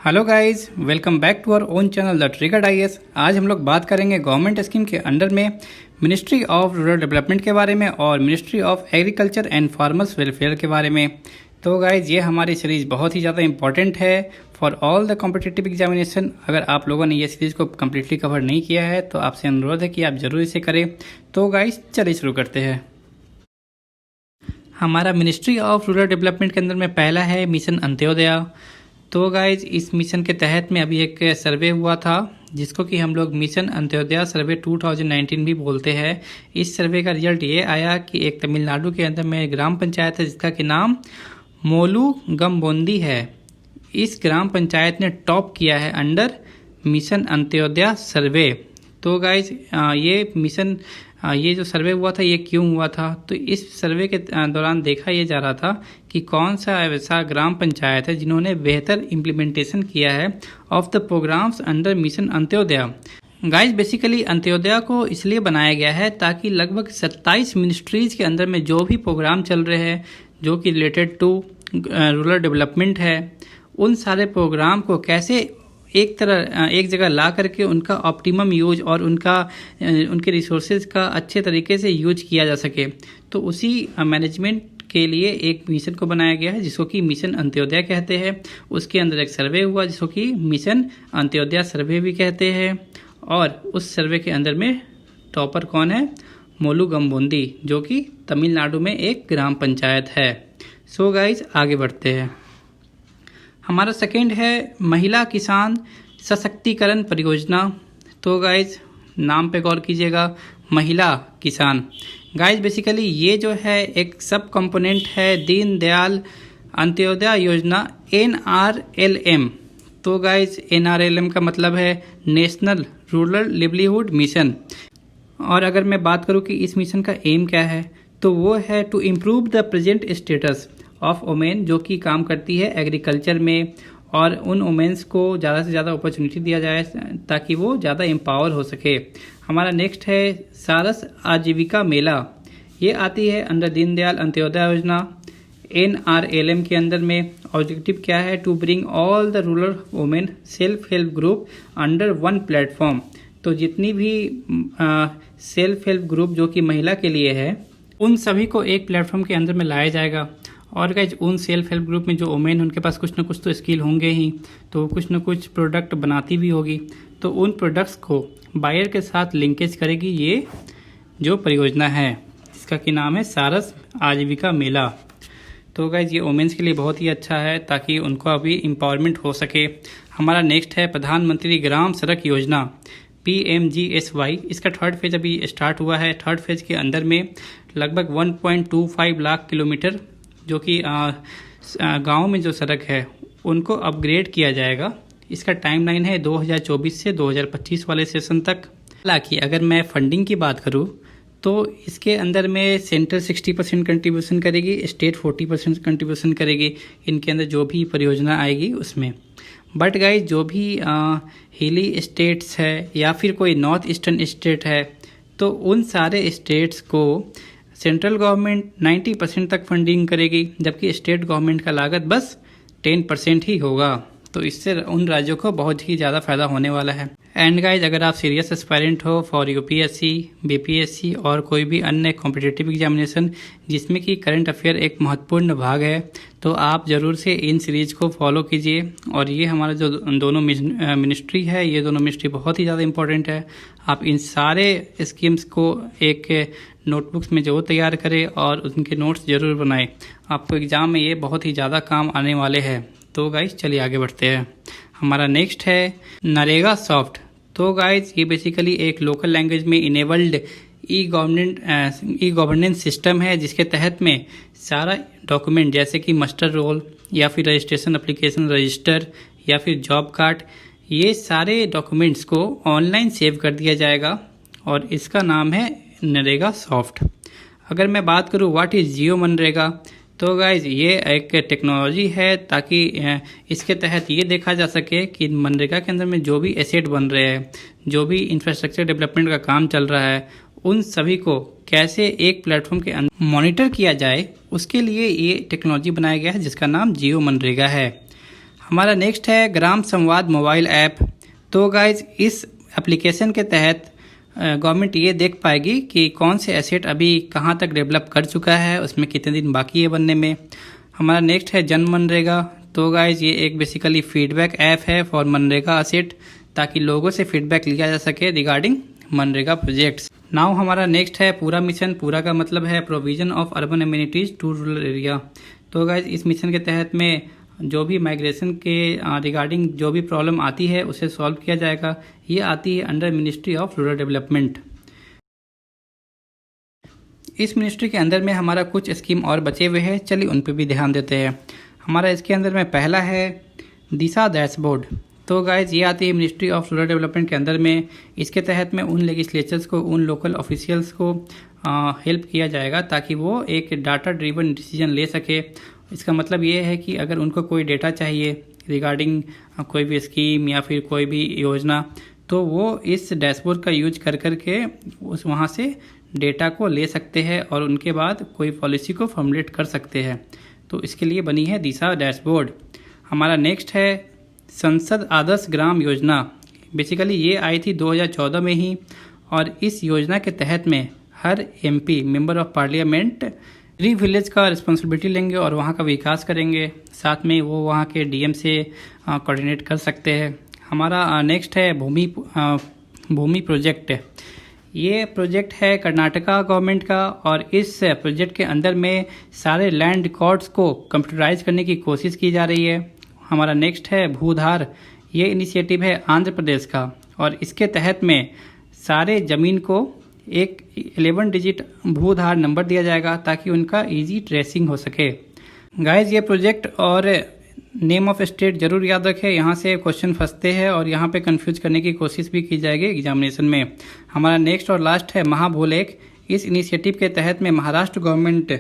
Hello guys, welcome back to our own channel the triggered IAS. आज हम लोग बात करेंगे गवर्नमेंट स्कीम के अंडर में मिनिस्ट्री ऑफ रूरल डेवलपमेंट के बारे में और ministry of agriculture and farmers welfare के बारे में। तो गाइज ये हमारी सीरीज़ बहुत ही ज़्यादा इंपॉर्टेंट है for all the competitive examination. अगर आप लोगों ने ये सीरीज़ को कम्प्लीटली कवर नहीं किया है तो आपसे अनुरोध है कि आप ज़रूर इसे करें। तो गाइज चलिए शुरू करते हैं। हमारा मिनिस्ट्री ऑफ रूरल डेवलपमेंट के अंदर में पहला है मिशन अंत्योदय। तो गाइज इस मिशन के तहत में अभी एक सर्वे हुआ था जिसको कि हम लोग मिशन अंत्योदय सर्वे 2019 भी बोलते हैं। इस सर्वे का रिजल्ट ये आया कि एक तमिलनाडु के अंदर में ग्राम पंचायत है जिसका कि नाम मोलुगम्बोंदी है। इस ग्राम पंचायत ने टॉप किया है अंडर मिशन अंत्योदय सर्वे। तो गाइज ये जो सर्वे हुआ था ये क्यों हुआ था, तो इस सर्वे के दौरान देखा ये जा रहा था कि कौन सा ऐसा ग्राम पंचायत है जिन्होंने बेहतर इम्प्लीमेंटेशन किया है of the programmes under mission Antyodaya. Guys basically Antyodaya को इसलिए बनाया गया है ताकि लगभग 27 मिनिस्ट्रीज के अंदर में जो भी प्रोग्राम चल रहे हैं जो कि रिलेटेड टू रूरल डेवलपमेंट है, उन सारे प्रोग्राम को कैसे एक जगह ला करके उनका ऑप्टिमम यूज और उनके रिसोर्सेज का अच्छे तरीके से यूज किया जा सके। तो उसी मैनेजमेंट के लिए एक मिशन को बनाया गया है जिसको कि मिशन अंत्योदय कहते हैं। उसके अंदर एक सर्वे हुआ जिसको कि मिशन अंत्योदय सर्वे भी कहते हैं। और उस सर्वे के अंदर में टॉपर कौन है? मोलुगम्बोंदी, जो कि तमिलनाडु में एक ग्राम पंचायत है। सो गाइज आगे बढ़ते हैं। हमारा सेकेंड है महिला किसान सशक्तिकरण परियोजना। तो गाइज नाम पे गौर कीजिएगा, महिला किसान। गाइज बेसिकली ये जो है एक सब कंपोनेंट है दीनदयाल अंत्योदय योजना NRLM। तो गाइज NRLM का मतलब है नेशनल रूरल लिवलीहुड मिशन। और अगर मैं बात करूँ कि इस मिशन का एम क्या है, तो वो है to improve the present status of women जो कि काम करती है एग्रीकल्चर में, और उन वुमेन्स को ज़्यादा से ज़्यादा अपॉर्चुनिटी दिया जाए ताकि वो ज़्यादा एम्पावर हो सके। हमारा नेक्स्ट है सारस आजीविका मेला। ये आती है अंडर दीनदयाल अंत्योदय योजना NRLM के अंदर में। ऑब्जेक्टिव क्या है? To bring all the rural women self help group under one platform. तो जितनी भी सेल्फ हेल्प ग्रुप जो कि महिला के लिए है उन सभी को एक प्लेटफॉर्म के अंदर में लाया जाएगा। और गाइज उन सेल्फ हेल्प ग्रुप में जो वुमेन उनके पास कुछ ना कुछ तो स्किल होंगे ही, तो कुछ ना कुछ प्रोडक्ट बनाती भी होगी, तो उन प्रोडक्ट्स को बायर के साथ लिंकेज करेगी ये जो परियोजना है जिसका कि नाम है सारस आजीविका मेला। तो गाइज ये वुमेन्स के लिए बहुत ही अच्छा है ताकि उनको अभी एम्पावरमेंट हो सके। हमारा नेक्स्ट है प्रधानमंत्री ग्राम सड़क योजना PMGSY। इसका थर्ड फेज अभी स्टार्ट हुआ है। थर्ड फेज के अंदर में लगभग 1.25 लाख किलोमीटर जो कि गाँव में जो सड़क है उनको अपग्रेड किया जाएगा। इसका टाइमलाइन है 2024 से 2025 वाले सेशन तक। हालांकि अगर मैं फंडिंग की बात करूं तो इसके अंदर में सेंटर 60% कंट्रीब्यूशन करेगी, स्टेट 40% कंट्रीब्यूशन करेगी इनके अंदर जो भी परियोजना आएगी उसमें। बट गाइज जो भी हिली स्टेट्स है या फिर कोई नॉर्थ ईस्टर्न स्टेट है तो उन सारे स्टेट्स को सेंट्रल गवर्नमेंट 90% तक फंडिंग करेगी, जबकि स्टेट गवर्नमेंट का लागत बस 10% ही होगा। तो इससे उन राज्यों को बहुत ही ज़्यादा फायदा होने वाला है। एंड गाइज अगर आप सीरियस एस्पायरेंट हो फॉर UPSC, BPSC और कोई भी अन्य कॉम्पिटिटिव एग्जामिनेशन जिसमें कि करंट अफेयर एक महत्वपूर्ण भाग है, तो आप ज़रूर से इन सीरीज़ को फॉलो कीजिए। और ये हमारा जो दोनों मिनिस्ट्री है, ये दोनों मिनिस्ट्री बहुत ही ज़्यादा इंपॉर्टेंट है। आप इन सारे स्कीम्स को एक नोटबुक्स में जरूर तैयार करें और उनके नोट्स जरूर बनाएं। आपको एग्ज़ाम में ये बहुत ही ज़्यादा काम आने वाले हैं। तो गाइज चलिए आगे बढ़ते हैं। हमारा नेक्स्ट है नरेगा सॉफ्ट। तो गाइज ये बेसिकली एक लोकल लैंग्वेज में इनेबल्ड ई गवर्नेंस सिस्टम है जिसके तहत में सारा डॉक्यूमेंट जैसे कि मस्टर रोल या फिर रजिस्ट्रेशन एप्लीकेशन रजिस्टर या फिर जॉब कार्ड, ये सारे डॉक्यूमेंट्स को ऑनलाइन सेव कर दिया जाएगा और इसका नाम है नरेगा सॉफ्ट। अगर मैं बात करूँ व्हाट इज़ जियो मनरेगा, तो गाइज ये एक टेक्नोलॉजी है ताकि इसके तहत ये देखा जा सके कि मनरेगा के अंदर में जो भी एसेट बन रहे हैं, जो भी इंफ्रास्ट्रक्चर डेवलपमेंट का काम चल रहा है, उन सभी को कैसे एक प्लेटफॉर्म के अंदर मॉनिटर किया जाए, उसके लिए ये टेक्नोलॉजी बनाया गया है जिसका नाम जियो मनरेगा है। हमारा नेक्स्ट है ग्राम संवाद मोबाइल ऐप। तो गाइज इस एप्लीकेशन के तहत गवर्नमेंट ये देख पाएगी कि कौन से एसेट अभी कहाँ तक डेवलप कर चुका है, उसमें कितने दिन बाकी है बनने में। हमारा नेक्स्ट है जन मनरेगा। तो गाइज ये एक बेसिकली फीडबैक ऐप है फॉर मनरेगा एसेट, ताकि लोगों से फीडबैक लिया जा सके रिगार्डिंग मनरेगा प्रोजेक्ट्स। नाउ हमारा नेक्स्ट है पूरा मिशन। पूरा का मतलब है provision of urban amenities to rural area. तो गाइज इस मिशन के तहत में जो भी माइग्रेशन के रिगार्डिंग जो भी प्रॉब्लम आती है उसे सॉल्व किया जाएगा। ये आती है under ministry of rural development. इस मिनिस्ट्री के अंदर में हमारा कुछ स्कीम और बचे हुए हैं, चलिए उन पर भी ध्यान देते हैं। हमारा इसके अंदर में पहला है दिशा डैशबोर्ड। तो गाइज ये आती है मिनिस्ट्री ऑफ रूरल डेवलपमेंट के अंदर में। इसके तहत में उन लेजिस्लेचर्स को, उन लोकल ऑफिशियल्स को हेल्प किया जाएगा ताकि वो एक डाटा ड्रिवन डिसीजन ले सके। इसका मतलब ये है कि अगर उनको कोई डेटा चाहिए रिगार्डिंग कोई भी स्कीम या फिर कोई भी योजना, तो वो इस डैशबोर्ड का यूज कर करके उस वहाँ से डेटा को ले सकते हैं और उनके बाद कोई पॉलिसी को फॉर्मुलेट कर सकते हैं। तो इसके लिए बनी है दिशा डैशबोर्ड। हमारा नेक्स्ट है संसद आदर्श ग्राम योजना। बेसिकली ये आई थी 2014 में ही, और इस योजना के तहत में हर एमपी मेंबर ऑफ पार्लियामेंट री विलेज का रिस्पॉन्सिबिलिटी लेंगे और वहाँ का विकास करेंगे। साथ में वो वहाँ के डीएम से कोऑर्डिनेट कर सकते हैं। हमारा नेक्स्ट है भूमि प्रोजेक्ट। ये प्रोजेक्ट है कर्नाटका गवर्नमेंट का, और इस प्रोजेक्ट के अंदर में सारे लैंड रिकॉर्ड्स को कंप्यूटराइज करने की कोशिश की जा रही है। हमारा नेक्स्ट है भूधार। ये इनिशिएटिव है आंध्र प्रदेश का, और इसके तहत में सारे ज़मीन को एक 11 डिजिट भूधार नंबर दिया जाएगा ताकि उनका इजी ट्रेसिंग हो सके। गाइज ये प्रोजेक्ट और नेम ऑफ स्टेट जरूर याद रखें, यहाँ से क्वेश्चन फंसते हैं और यहाँ पे कंफ्यूज करने की कोशिश भी की जाएगी एग्जामिनेशन में। हमारा नेक्स्ट और लास्ट है महाभूलेख। इस इनिशिएटिव के तहत में महाराष्ट्र गवर्नमेंट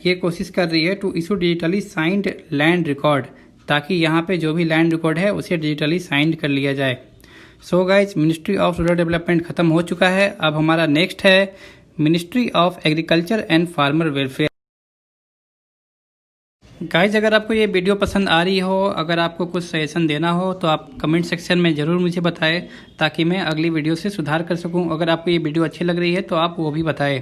ये कोशिश कर रही है to issue digitally signed land record, ताकि यहाँ पे जो भी लैंड रिकॉर्ड है उसे डिजिटली साइंड कर लिया जाए। So guys ministry of rural development खत्म हो चुका है। अब हमारा नेक्स्ट है ministry of agriculture and farmer welfare. Guys अगर आपको ये वीडियो पसंद आ रही हो, अगर आपको कुछ सजेशन देना हो तो आप कमेंट सेक्शन में ज़रूर मुझे बताएं, ताकि मैं अगली वीडियो से सुधार कर सकूं। अगर आपको ये वीडियो अच्छी लग रही है तो आप वो भी बताएं।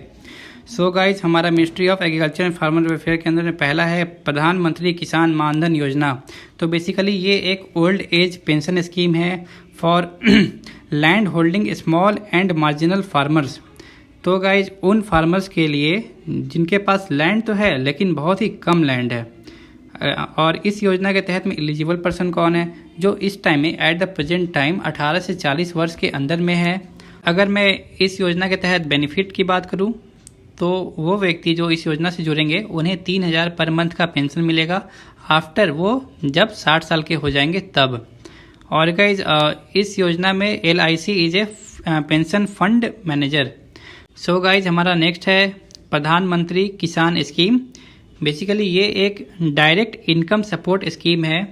सो गाइज हमारा ministry of agriculture and farmer welfare के अंदर में पहला है प्रधानमंत्री किसान मानधन योजना। तो बेसिकली ये एक ओल्ड एज पेंशन स्कीम है for land holding small and marginal farmers. तो गाइज उन फार्मर्स के लिए जिनके पास लैंड तो है लेकिन बहुत ही कम लैंड है, और इस योजना के तहत में एलिजिबल पर्सन कौन है, जो इस टाइम में एट द प्रेजेंट टाइम 18 से 40 वर्ष के अंदर में है। अगर मैं इस योजना के तहत बेनिफिट की बात करूं तो वो व्यक्ति जो इस योजना से जुड़ेंगे उन्हें 3000 पर मंथ का पेंशन मिलेगा आफ्टर वो जब 60 साल के हो जाएंगे तब। और गाइज इस योजना में LIC is a pension fund manager. So guys हमारा नेक्स्ट है प्रधानमंत्री किसान स्कीम। बेसिकली ये एक डायरेक्ट इनकम सपोर्ट स्कीम है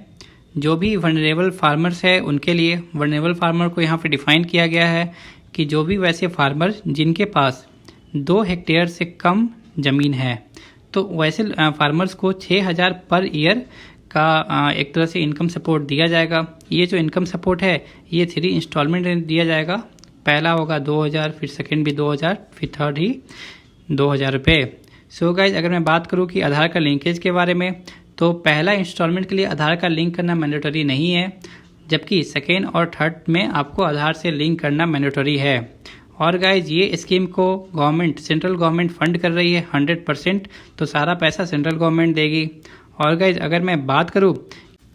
जो भी वनरेबल फार्मर्स है उनके लिए। वनरेबल फार्मर को यहाँ पे डिफाइन किया गया है कि जो भी वैसे फार्मर जिनके पास 2 हेक्टेयर से कम ज़मीन है, तो वैसे फार्मर्स को 6000 पर ईयर का एक तरह से इनकम सपोर्ट दिया जाएगा। ये जो इनकम सपोर्ट है ये 3 इंस्टॉलमेंट में दिया जाएगा। पहला होगा 2000, फिर सेकेंड भी 2000, फिर थर्ड ही 2000 रुपये। सो गाइज अगर मैं बात करूं कि आधार कार्ड लिंकेज के बारे में, तो पहला इंस्टॉलमेंट के लिए आधार कार्ड लिंक करना मैंडेटरी नहीं है, जबकि सेकेंड और थर्ड में आपको आधार से लिंक करना मैंडेटरी है। और गाइज ये स्कीम को गवर्नमेंट, सेंट्रल गवर्नमेंट फंड कर रही है 100%, तो सारा पैसा सेंट्रल गवर्नमेंट देगी। और गाइज अगर मैं बात करूं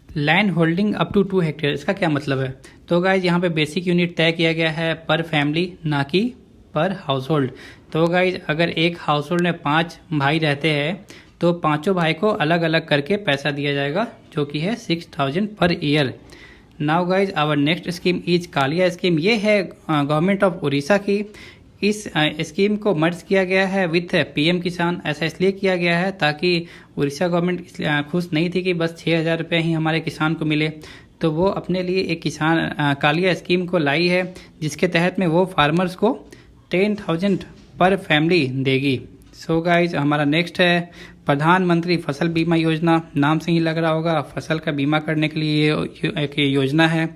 land holding up to 2 hectare, इसका क्या मतलब है, तो गाइज यहाँ पे बेसिक यूनिट तय किया गया है पर फैमिली, ना कि पर हाउस होल्ड। तो गाइज अगर एक हाउस होल्ड में 5 भाई रहते हैं तो पांचों भाई को अलग अलग करके पैसा दिया जाएगा, जो कि है 6000 per year. Now guys our next scheme is KALIA scheme. ये है गवर्नमेंट ऑफ उड़ीसा की। इस स्कीम को मर्ज किया गया है विथ PM किसान। ऐसा इसलिए किया गया है ताकि उड़ीसा गवर्नमेंट खुश नहीं थी कि बस 6000 रुपये ही हमारे किसान को मिले, तो वो अपने लिए एक किसान कालिया स्कीम को लाई है, जिसके तहत में वो फार्मर्स को 10,000 पर फैमिली देगी। सो गाइज हमारा नेक्स्ट है प्रधानमंत्री फसल बीमा योजना। नाम से ही लग रहा होगा फसल का बीमा करने के लिए ये एक योजना है।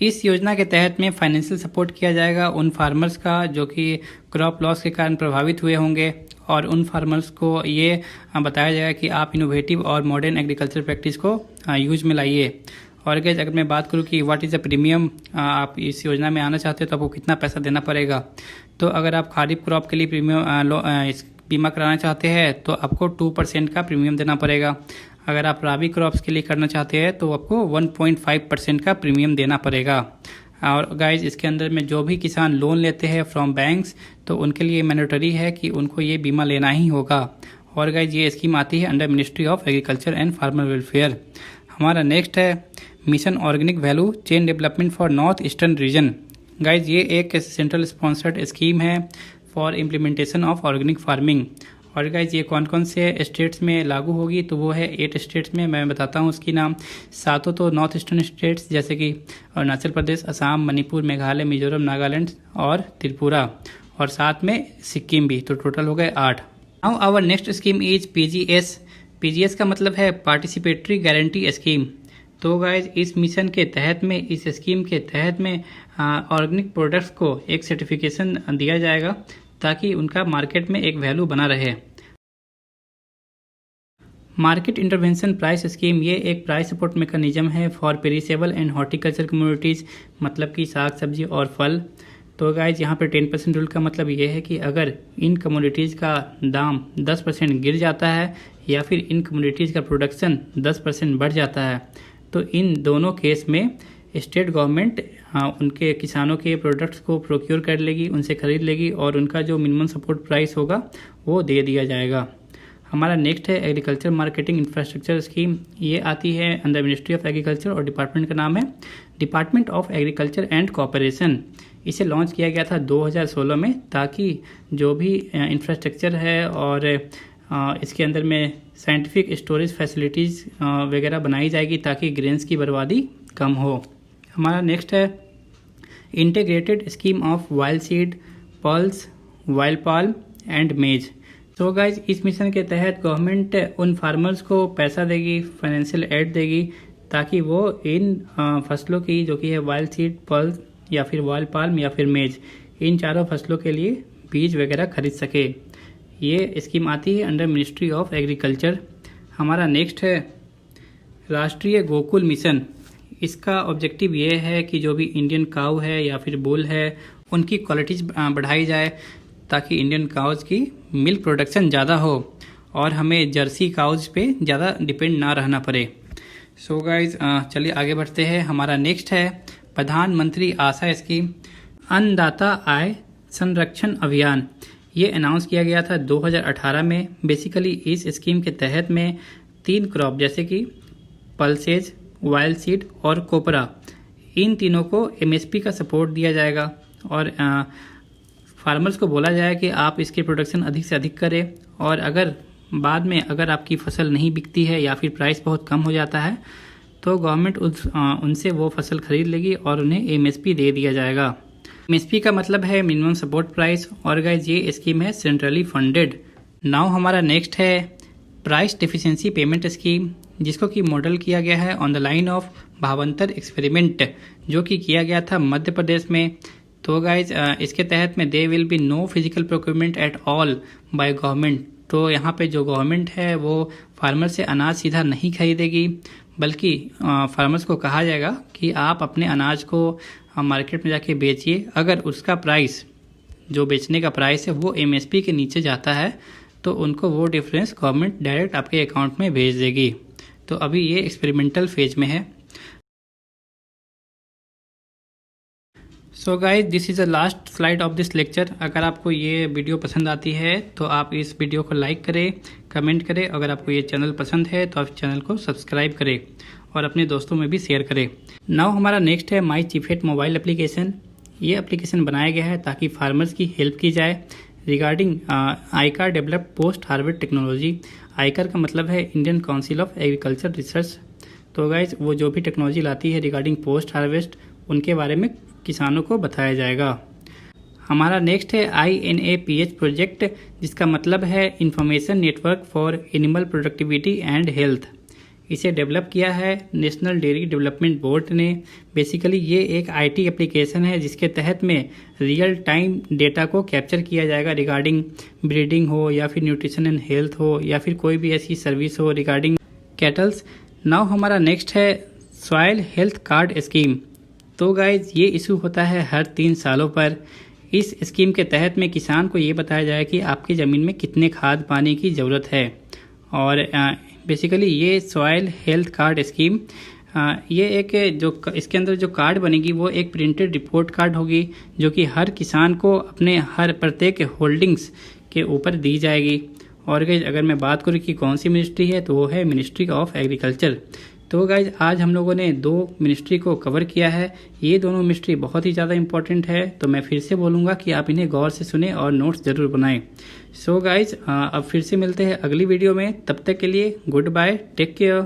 इस योजना के तहत में फाइनेंशियल सपोर्ट किया जाएगा उन फार्मर्स का जो कि क्रॉप लॉस के कारण प्रभावित हुए होंगे, और उन फार्मर्स को ये बताया जाएगा कि आप इनोवेटिव और मॉडर्न एग्रीकल्चर प्रैक्टिस को यूज में लाइए। और गाइस अगर मैं बात करूं कि व्हाट इज़ द प्रीमियम, आप इस योजना में आना चाहते हो तो आपको कितना पैसा देना पड़ेगा। तो अगर आप खरीफ क्रॉप के लिए प्रीमियम बीमा कराना चाहते हैं तो आपको 2% का प्रीमियम देना पड़ेगा। अगर आप राबी क्रॉप्स के लिए करना चाहते हैं तो आपको 1.5% का प्रीमियम देना पड़ेगा। और गाइज इसके अंदर में जो भी किसान लोन लेते हैं फ्रॉम बैंक्स तो उनके लिए मैंडेटरी है कि उनको ये बीमा लेना ही होगा। और गाइज ये स्कीम आती है under ministry of agriculture and farmer welfare. हमारा नेक्स्ट है mission organic value chain development for north eastern region. Guys ये एक सेंट्रल स्पॉन्सर्ड स्कीम है for implementation of organic farming. और गाइज ये कौन कौन से स्टेट्स में लागू होगी, तो वो है 8 स्टेट्स में। मैं बताता हूँ उसकी नाम। 7 तो नॉर्थ ईस्टर्न स्टेट्स जैसे कि अरुणाचल प्रदेश, असम, मणिपुर, मेघालय, मिजोरम, नागालैंड और त्रिपुरा, और साथ में सिक्किम भी, तो टोटल हो गए 8। Now our next scheme is PGS। PGS का मतलब है पार्टिसिपेटरी गारंटी स्कीम। तो गाइज इस मिशन के तहत में, इस स्कीम के तहत में ऑर्गेनिक प्रोडक्ट्स को एक सर्टिफिकेशन दिया जाएगा ताकि उनका मार्केट में एक वैल्यू बना रहे। मार्केट इंटरवेंशन प्राइस स्कीम ये एक प्राइस सपोर्ट मैकेनिज्म है for perishable and horticulture communities, मतलब कि साग सब्जी और फल। तो गाइज यहाँ पे 10% रूल का मतलब ये है कि अगर इन कम्युनिटीज़ का दाम 10% गिर जाता है या फिर इन कम्युनिटीज़ का प्रोडक्शन 10% बढ़ जाता है तो इन दोनों केस में स्टेट गवर्नमेंट उनके किसानों के प्रोडक्ट्स को प्रोक्योर कर लेगी, उनसे खरीद लेगी और उनका जो मिनिमम सपोर्ट प्राइस होगा वो दे दिया जाएगा। हमारा नेक्स्ट है एग्रीकल्चर मार्केटिंग इंफ्रास्ट्रक्चर स्कीम। ये आती है अंडर मिनिस्ट्री ऑफ एग्रीकल्चर और डिपार्टमेंट का नाम है department of agriculture and cooperation. इसे लॉन्च किया गया था 2016 में ताकि जो भी इंफ्रास्ट्रक्चर है और इसके अंदर में साइंटिफिक स्टोरेज फैसिलिटीज़ वगैरह बनाई जाएगी ताकि ग्रेन्स की बर्बादी कम हो। हमारा नेक्स्ट है integrated scheme of wild seed, pulse, wild palm and मेज। तो गाइज इस मिशन के तहत गवर्नमेंट उन फार्मर्स को पैसा देगी, फाइनेंशियल एड देगी ताकि वो इन फसलों की जो कि है वाइल्ड सीड, पल्स या फिर वाइल्ड पाल्म या फिर मेज, इन चारों फसलों के लिए बीज वगैरह खरीद सके। ये स्कीम आती है अंडर मिनिस्ट्री ऑफ एग्रीकल्चर। हमारा नेक्स्ट है राष्ट्रीय गोकुल मिशन। इसका ऑब्जेक्टिव ये है कि जो भी इंडियन काऊ है या फिर बुल है उनकी क्वालिटीज़ बढ़ाई जाए ताकि इंडियन काउज की मिल्क प्रोडक्शन ज़्यादा हो और हमें जर्सी काउज पे ज़्यादा डिपेंड ना रहना पड़े। सो गाइज चलिए आगे बढ़ते हैं। हमारा नेक्स्ट है प्रधानमंत्री आशा स्कीम अन्नदाता आय संरक्षण अभियान। ये अनाउंस किया गया था 2018 में। बेसिकली इस स्कीम के तहत में 3 क्रॉप जैसे कि पल्सेज, वाइल्ड सीड और कोपरा, इन तीनों को MSP का सपोर्ट दिया जाएगा और फार्मर्स को बोला जाए कि आप इसकी प्रोडक्शन अधिक से अधिक करें और अगर बाद में अगर आपकी फसल नहीं बिकती है या फिर प्राइस बहुत कम हो जाता है तो गवर्नमेंट उनसे वो फसल खरीद लेगी और उन्हें MSP दे दिया जाएगा। MSP का मतलब है मिनिमम सपोर्ट प्राइस। और गाइज ये स्कीम है सेंट्रली फंडेड। नाउ हमारा नेक्स्ट है प्राइस डेफिशिएंसी पेमेंट स्कीम, जिसको कि मॉडल किया गया है on the line of Bhavantar experiment जो कि किया गया था मध्य प्रदेश में। तो गाइज इसके तहत में they will be no physical procurement at all by government. तो यहाँ पे जो गवर्नमेंट है वो फार्मर से अनाज सीधा नहीं खरीदेगी, बल्कि फार्मर्स को कहा जाएगा कि आप अपने अनाज को मार्केट में जाके बेचिए। अगर उसका प्राइस, जो बेचने का प्राइस है, वो MSP के नीचे जाता है तो उनको वो डिफरेंस गवर्नमेंट डायरेक्ट आपके अकाउंट में भेज देगी। तो अभी ये एक्सपेरिमेंटल फेज में है। So guys this is the last slide of this lecture. अगर आपको ये वीडियो पसंद आती है तो आप इस वीडियो को लाइक करें, कमेंट करें। अगर आपको ये चैनल पसंद है तो आप चैनल को सब्सक्राइब करें और अपने दोस्तों में भी शेयर करें। नाउ हमारा नेक्स्ट है माई चिफेट मोबाइल एप्लीकेशन। ये एप्लीकेशन बनाया गया है ताकि फार्मर्स की हेल्प की जाए regarding आईकार develop post harvest technology. आईकार का मतलब है Indian council of agriculture research. तो गाइज वो जो भी टेक्नोलॉजी लाती है रिगार्डिंग पोस्ट हार्वेस्ट, उनके बारे में किसानों को बताया जाएगा। हमारा नेक्स्ट है INAPH प्रोजेक्ट, जिसका मतलब है information network for animal productivity and health. इसे डेवलप किया है नेशनल डेयरी डेवलपमेंट बोर्ड ने। बेसिकली ये एक IT एप्लीकेशन है जिसके तहत में रियल टाइम डेटा को कैप्चर किया जाएगा रिगार्डिंग ब्रीडिंग हो या फिर न्यूट्रिशन एंड हेल्थ हो या फिर कोई भी ऐसी सर्विस हो रिगार्डिंग कैटल्स। नाउ हमारा नेक्स्ट है सॉइल हेल्थ कार्ड स्कीम। तो गाइज ये इशू होता है हर 3 सालों पर। इस स्कीम के तहत में किसान को ये बताया जाए कि आपकी ज़मीन में कितने खाद पानी की ज़रूरत है। और बेसिकली ये सॉइल हेल्थ कार्ड स्कीम ये एक जो इसके अंदर जो कार्ड बनेगी वो एक प्रिंटेड रिपोर्ट कार्ड होगी, जो कि हर किसान को अपने हर प्रत्येक होल्डिंग्स के ऊपर दी जाएगी। और गाइज अगर मैं बात करूँ कि कौन सी मिनिस्ट्री है तो वो है मिनिस्ट्री ऑफ एग्रीकल्चर। तो गाइज आज हम लोगों ने 2 मिनिस्ट्री को कवर किया है। ये दोनों मिनिस्ट्री बहुत ही ज़्यादा इंपॉर्टेंट है, तो मैं फिर से बोलूँगा कि आप इन्हें गौर से सुने और नोट्स ज़रूर बनाएं। सो गाइज अब फिर से मिलते हैं अगली वीडियो में। तब तक के लिए गुड बाय, टेक केयर।